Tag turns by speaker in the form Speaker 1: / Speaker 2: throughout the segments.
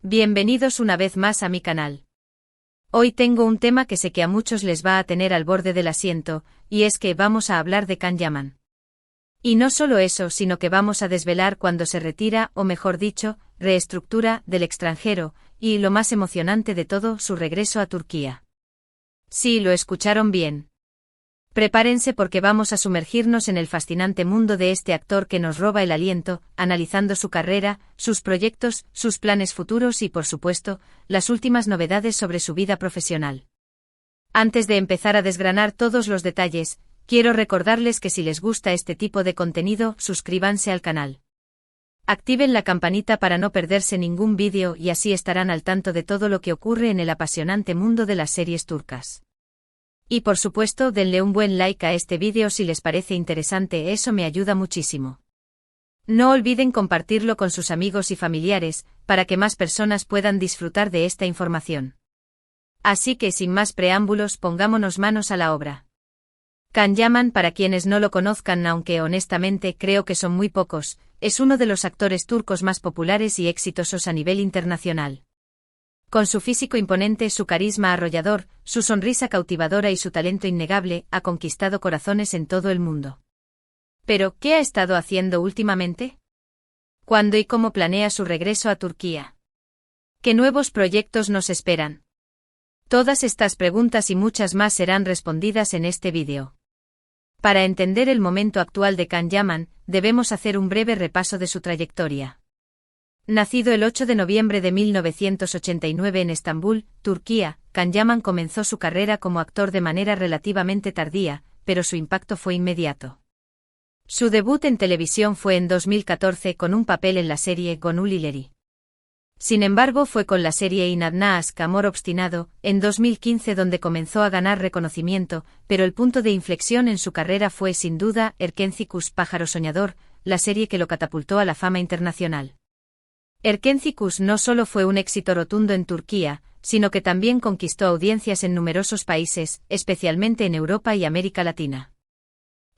Speaker 1: Bienvenidos una vez más a mi canal. Hoy tengo un tema que sé que a muchos les va a tener al borde del asiento, y es que vamos a hablar de Can Yaman. Y no solo eso, sino que vamos a desvelar cuándo se retira, o mejor dicho, reestructura, del extranjero, y lo más emocionante de todo, su regreso a Turquía. Sí, lo escucharon bien. Prepárense porque vamos a sumergirnos en el fascinante mundo de este actor que nos roba el aliento, analizando su carrera, sus proyectos, sus planes futuros y, por supuesto, las últimas novedades sobre su vida profesional. Antes de empezar a desgranar todos los detalles, quiero recordarles que si les gusta este tipo de contenido, suscríbanse al canal. Activen la campanita para no perderse ningún vídeo y así estarán al tanto de todo lo que ocurre en el apasionante mundo de las series turcas. Y por supuesto, denle un buen like a este vídeo si les parece interesante, eso me ayuda muchísimo. No olviden compartirlo con sus amigos y familiares, para que más personas puedan disfrutar de esta información. Así que sin más preámbulos, pongámonos manos a la obra. Can Yaman, para quienes no lo conozcan, aunque honestamente creo que son muy pocos, es uno de los actores turcos más populares y exitosos a nivel internacional. Con su físico imponente, su carisma arrollador, su sonrisa cautivadora y su talento innegable, ha conquistado corazones en todo el mundo. Pero, ¿qué ha estado haciendo últimamente? ¿Cuándo y cómo planea su regreso a Turquía? ¿Qué nuevos proyectos nos esperan? Todas estas preguntas y muchas más serán respondidas en este vídeo. Para entender el momento actual de Can Yaman, debemos hacer un breve repaso de su trayectoria. Nacido el 8 de noviembre de 1989 en Estambul, Turquía, Can Yaman comenzó su carrera como actor de manera relativamente tardía, pero su impacto fue inmediato. Su debut en televisión fue en 2014 con un papel en la serie Gönül İleri. Sin embargo, fue con la serie İnadına Aşk, Amor Obstinado, en 2015 donde comenzó a ganar reconocimiento, pero el punto de inflexión en su carrera fue sin duda Erkenci Pájaro Soñador, la serie que lo catapultó a la fama internacional. Erkenci no solo fue un éxito rotundo en Turquía, sino que también conquistó audiencias en numerosos países, especialmente en Europa y América Latina.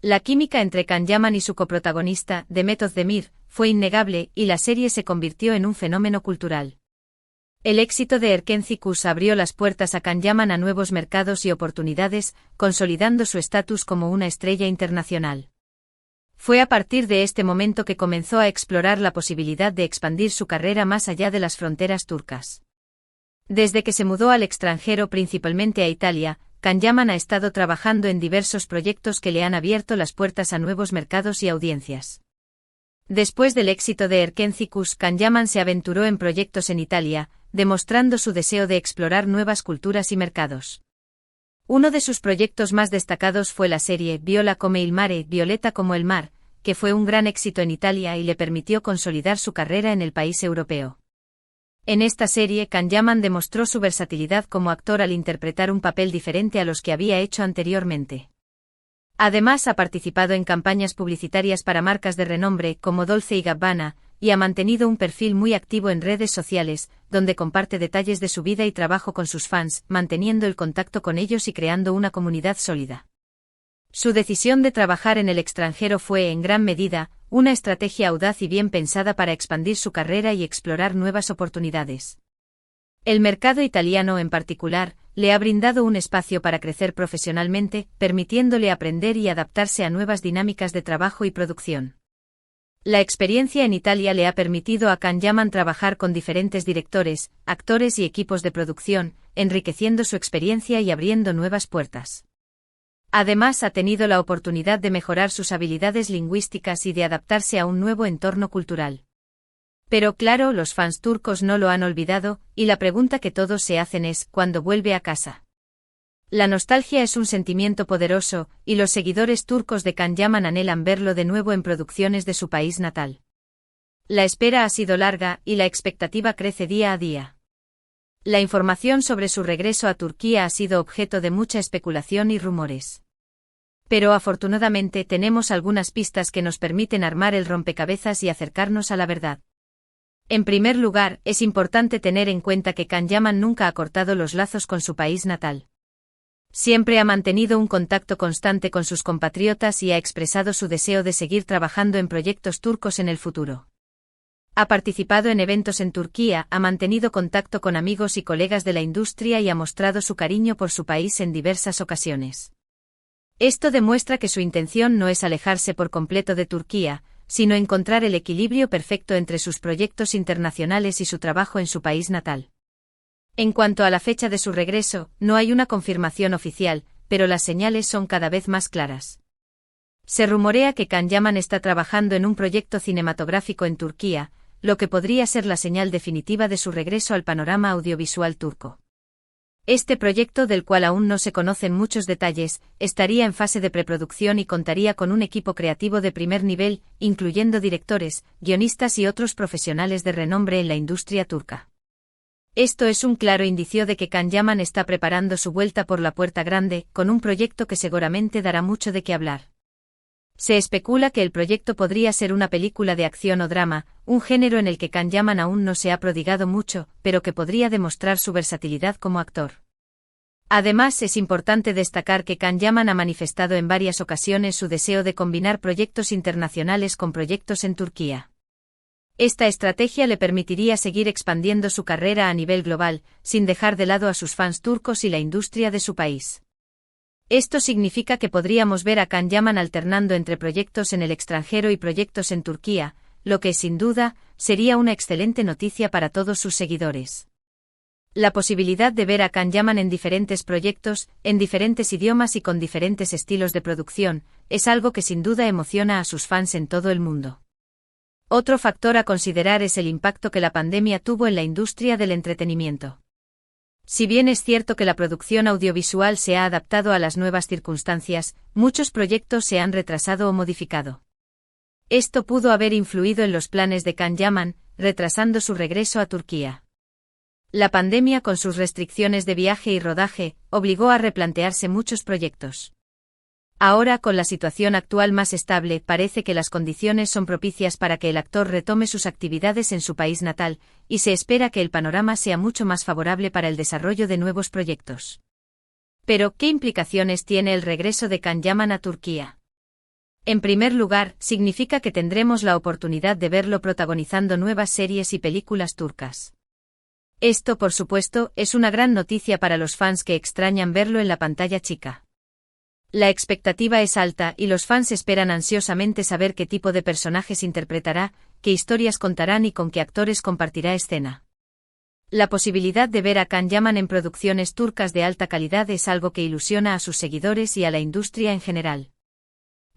Speaker 1: La química entre Can Yaman y su coprotagonista, Demet Özdemir, fue innegable y la serie se convirtió en un fenómeno cultural. El éxito de Erkenci abrió las puertas a Can Yaman a nuevos mercados y oportunidades, consolidando su estatus como una estrella internacional. Fue a partir de este momento que comenzó a explorar la posibilidad de expandir su carrera más allá de las fronteras turcas. Desde que se mudó al extranjero, principalmente a Italia, Can Yaman ha estado trabajando en diversos proyectos que le han abierto las puertas a nuevos mercados y audiencias. Después del éxito de Erkenci, Can Yaman se aventuró en proyectos en Italia, demostrando su deseo de explorar nuevas culturas y mercados. Uno de sus proyectos más destacados fue la serie Viola come il mare, Violeta como el mar, que fue un gran éxito en Italia y le permitió consolidar su carrera en el país europeo. En esta serie, Can Yaman demostró su versatilidad como actor al interpretar un papel diferente a los que había hecho anteriormente. Además, ha participado en campañas publicitarias para marcas de renombre como Dolce y Gabbana, y ha mantenido un perfil muy activo en redes sociales, donde comparte detalles de su vida y trabajo con sus fans, manteniendo el contacto con ellos y creando una comunidad sólida. Su decisión de trabajar en el extranjero fue, en gran medida, una estrategia audaz y bien pensada para expandir su carrera y explorar nuevas oportunidades. El mercado italiano, en particular, le ha brindado un espacio para crecer profesionalmente, permitiéndole aprender y adaptarse a nuevas dinámicas de trabajo y producción. La experiencia en Italia le ha permitido a Can Yaman trabajar con diferentes directores, actores y equipos de producción, enriqueciendo su experiencia y abriendo nuevas puertas. Además, ha tenido la oportunidad de mejorar sus habilidades lingüísticas y de adaptarse a un nuevo entorno cultural. Pero claro, los fans turcos no lo han olvidado, y la pregunta que todos se hacen es, ¿cuándo vuelve a casa? La nostalgia es un sentimiento poderoso, y los seguidores turcos de Can Yaman anhelan verlo de nuevo en producciones de su país natal. La espera ha sido larga, y la expectativa crece día a día. La información sobre su regreso a Turquía ha sido objeto de mucha especulación y rumores. Pero afortunadamente tenemos algunas pistas que nos permiten armar el rompecabezas y acercarnos a la verdad. En primer lugar, es importante tener en cuenta que Can Yaman nunca ha cortado los lazos con su país natal. Siempre ha mantenido un contacto constante con sus compatriotas y ha expresado su deseo de seguir trabajando en proyectos turcos en el futuro. Ha participado en eventos en Turquía, ha mantenido contacto con amigos y colegas de la industria y ha mostrado su cariño por su país en diversas ocasiones. Esto demuestra que su intención no es alejarse por completo de Turquía, sino encontrar el equilibrio perfecto entre sus proyectos internacionales y su trabajo en su país natal. En cuanto a la fecha de su regreso, no hay una confirmación oficial, pero las señales son cada vez más claras. Se rumorea que Can Yaman está trabajando en un proyecto cinematográfico en Turquía, lo que podría ser la señal definitiva de su regreso al panorama audiovisual turco. Este proyecto, del cual aún no se conocen muchos detalles, estaría en fase de preproducción y contaría con un equipo creativo de primer nivel, incluyendo directores, guionistas y otros profesionales de renombre en la industria turca. Esto es un claro indicio de que Can Yaman está preparando su vuelta por la puerta grande, con un proyecto que seguramente dará mucho de qué hablar. Se especula que el proyecto podría ser una película de acción o drama, un género en el que Can Yaman aún no se ha prodigado mucho, pero que podría demostrar su versatilidad como actor. Además, es importante destacar que Can Yaman ha manifestado en varias ocasiones su deseo de combinar proyectos internacionales con proyectos en Turquía. Esta estrategia le permitiría seguir expandiendo su carrera a nivel global, sin dejar de lado a sus fans turcos y la industria de su país. Esto significa que podríamos ver a Can Yaman alternando entre proyectos en el extranjero y proyectos en Turquía, lo que, sin duda, sería una excelente noticia para todos sus seguidores. La posibilidad de ver a Can Yaman en diferentes proyectos, en diferentes idiomas y con diferentes estilos de producción, es algo que sin duda emociona a sus fans en todo el mundo. Otro factor a considerar es el impacto que la pandemia tuvo en la industria del entretenimiento. Si bien es cierto que la producción audiovisual se ha adaptado a las nuevas circunstancias, muchos proyectos se han retrasado o modificado. Esto pudo haber influido en los planes de Can Yaman, retrasando su regreso a Turquía. La pandemia, con sus restricciones de viaje y rodaje, obligó a replantearse muchos proyectos. Ahora, con la situación actual más estable, parece que las condiciones son propicias para que el actor retome sus actividades en su país natal, y se espera que el panorama sea mucho más favorable para el desarrollo de nuevos proyectos. Pero, ¿qué implicaciones tiene el regreso de Can Yaman a Turquía? En primer lugar, significa que tendremos la oportunidad de verlo protagonizando nuevas series y películas turcas. Esto, por supuesto, es una gran noticia para los fans que extrañan verlo en la pantalla chica. La expectativa es alta y los fans esperan ansiosamente saber qué tipo de personajes interpretará, qué historias contarán y con qué actores compartirá escena. La posibilidad de ver a Can Yaman en producciones turcas de alta calidad es algo que ilusiona a sus seguidores y a la industria en general.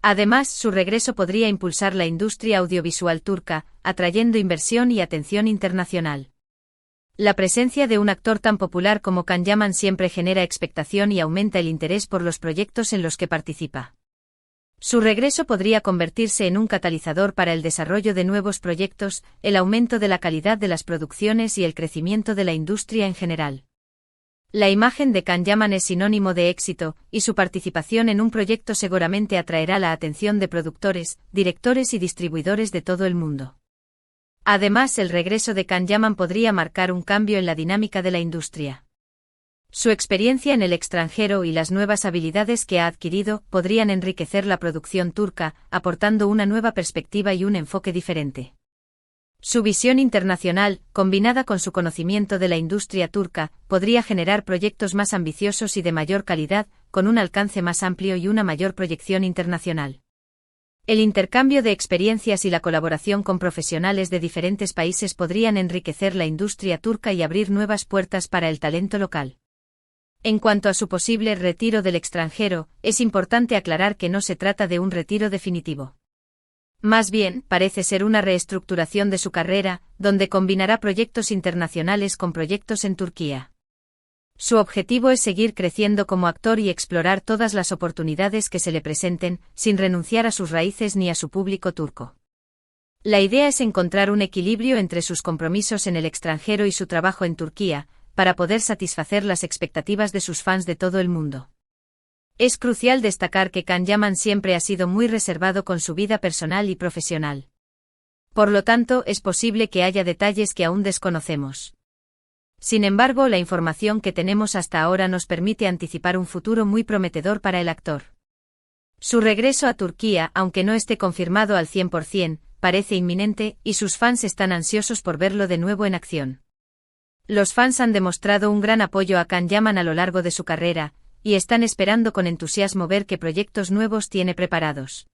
Speaker 1: Además, su regreso podría impulsar la industria audiovisual turca, atrayendo inversión y atención internacional. La presencia de un actor tan popular como Can Yaman siempre genera expectación y aumenta el interés por los proyectos en los que participa. Su regreso podría convertirse en un catalizador para el desarrollo de nuevos proyectos, el aumento de la calidad de las producciones y el crecimiento de la industria en general. La imagen de Can Yaman es sinónimo de éxito, y su participación en un proyecto seguramente atraerá la atención de productores, directores y distribuidores de todo el mundo. Además, el regreso de Can Yaman podría marcar un cambio en la dinámica de la industria. Su experiencia en el extranjero y las nuevas habilidades que ha adquirido podrían enriquecer la producción turca, aportando una nueva perspectiva y un enfoque diferente. Su visión internacional, combinada con su conocimiento de la industria turca, podría generar proyectos más ambiciosos y de mayor calidad, con un alcance más amplio y una mayor proyección internacional. El intercambio de experiencias y la colaboración con profesionales de diferentes países podrían enriquecer la industria turca y abrir nuevas puertas para el talento local. En cuanto a su posible retiro del extranjero, es importante aclarar que no se trata de un retiro definitivo. Más bien, parece ser una reestructuración de su carrera, donde combinará proyectos internacionales con proyectos en Turquía. Su objetivo es seguir creciendo como actor y explorar todas las oportunidades que se le presenten, sin renunciar a sus raíces ni a su público turco. La idea es encontrar un equilibrio entre sus compromisos en el extranjero y su trabajo en Turquía, para poder satisfacer las expectativas de sus fans de todo el mundo. Es crucial destacar que Can Yaman siempre ha sido muy reservado con su vida personal y profesional. Por lo tanto, es posible que haya detalles que aún desconocemos. Sin embargo, la información que tenemos hasta ahora nos permite anticipar un futuro muy prometedor para el actor. Su regreso a Turquía, aunque no esté confirmado al 100%, parece inminente, y sus fans están ansiosos por verlo de nuevo en acción. Los fans han demostrado un gran apoyo a Can Yaman a lo largo de su carrera, y están esperando con entusiasmo ver qué proyectos nuevos tiene preparados.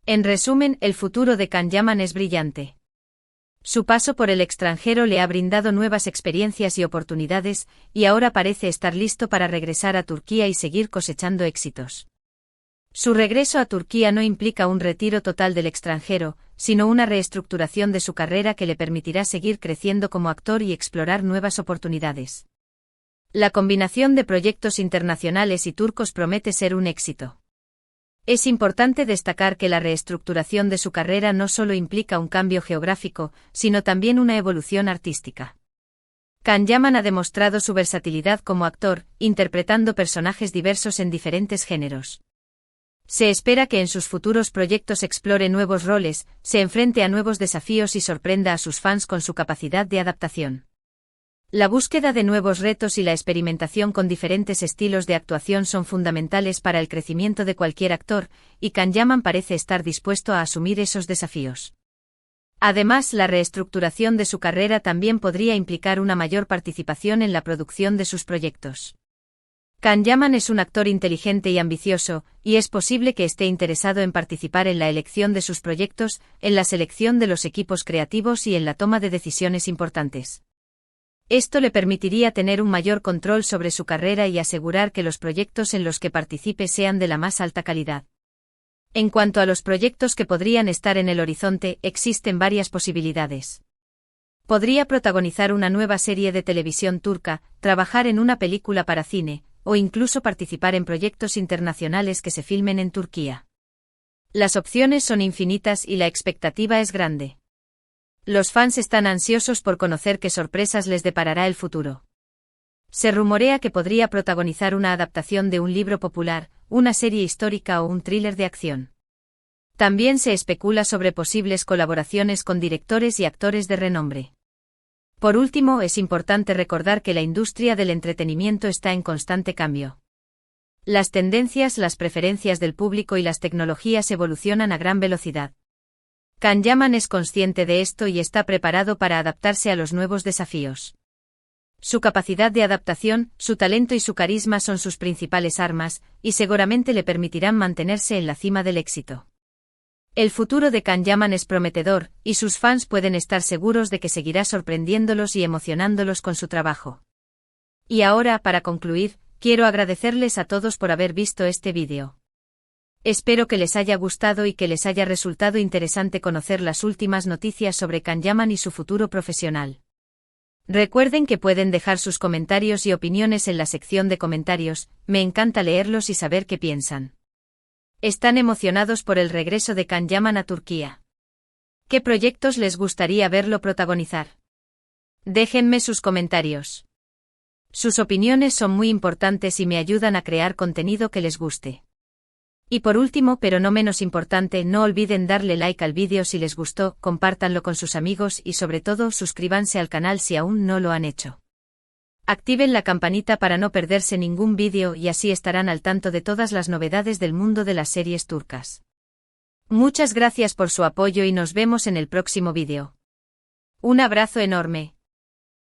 Speaker 1: En resumen, el futuro de Can Yaman es brillante. Su paso por el extranjero le ha brindado nuevas experiencias y oportunidades, y ahora parece estar listo para regresar a Turquía y seguir cosechando éxitos. Su regreso a Turquía no implica un retiro total del extranjero, sino una reestructuración de su carrera que le permitirá seguir creciendo como actor y explorar nuevas oportunidades. La combinación de proyectos internacionales y turcos promete ser un éxito. Es importante destacar que la reestructuración de su carrera no solo implica un cambio geográfico, sino también una evolución artística. Can Yaman ha demostrado su versatilidad como actor, interpretando personajes diversos en diferentes géneros. Se espera que en sus futuros proyectos explore nuevos roles, se enfrente a nuevos desafíos y sorprenda a sus fans con su capacidad de adaptación. La búsqueda de nuevos retos y la experimentación con diferentes estilos de actuación son fundamentales para el crecimiento de cualquier actor, y Can Yaman parece estar dispuesto a asumir esos desafíos. Además, la reestructuración de su carrera también podría implicar una mayor participación en la producción de sus proyectos. Can Yaman es un actor inteligente y ambicioso, y es posible que esté interesado en participar en la elección de sus proyectos, en la selección de los equipos creativos y en la toma de decisiones importantes. Esto le permitiría tener un mayor control sobre su carrera y asegurar que los proyectos en los que participe sean de la más alta calidad. En cuanto a los proyectos que podrían estar en el horizonte, existen varias posibilidades. Podría protagonizar una nueva serie de televisión turca, trabajar en una película para cine, o incluso participar en proyectos internacionales que se filmen en Turquía. Las opciones son infinitas y la expectativa es grande. Los fans están ansiosos por conocer qué sorpresas les deparará el futuro. Se rumorea que podría protagonizar una adaptación de un libro popular, una serie histórica o un thriller de acción. También se especula sobre posibles colaboraciones con directores y actores de renombre. Por último, es importante recordar que la industria del entretenimiento está en constante cambio. Las tendencias, las preferencias del público y las tecnologías evolucionan a gran velocidad. Can Yaman es consciente de esto y está preparado para adaptarse a los nuevos desafíos. Su capacidad de adaptación, su talento y su carisma son sus principales armas, y seguramente le permitirán mantenerse en la cima del éxito. El futuro de Can Yaman es prometedor, y sus fans pueden estar seguros de que seguirá sorprendiéndolos y emocionándolos con su trabajo. Y ahora, para concluir, quiero agradecerles a todos por haber visto este vídeo. Espero que les haya gustado y que les haya resultado interesante conocer las últimas noticias sobre Can Yaman y su futuro profesional. Recuerden que pueden dejar sus comentarios y opiniones en la sección de comentarios, me encanta leerlos y saber qué piensan. ¿Están emocionados por el regreso de Can Yaman a Turquía? ¿Qué proyectos les gustaría verlo protagonizar? Déjenme sus comentarios. Sus opiniones son muy importantes y me ayudan a crear contenido que les guste. Y por último, pero no menos importante, no olviden darle like al vídeo si les gustó, compártanlo con sus amigos y sobre todo suscríbanse al canal si aún no lo han hecho. Activen la campanita para no perderse ningún vídeo y así estarán al tanto de todas las novedades del mundo de las series turcas. Muchas gracias por su apoyo y nos vemos en el próximo vídeo. Un abrazo enorme.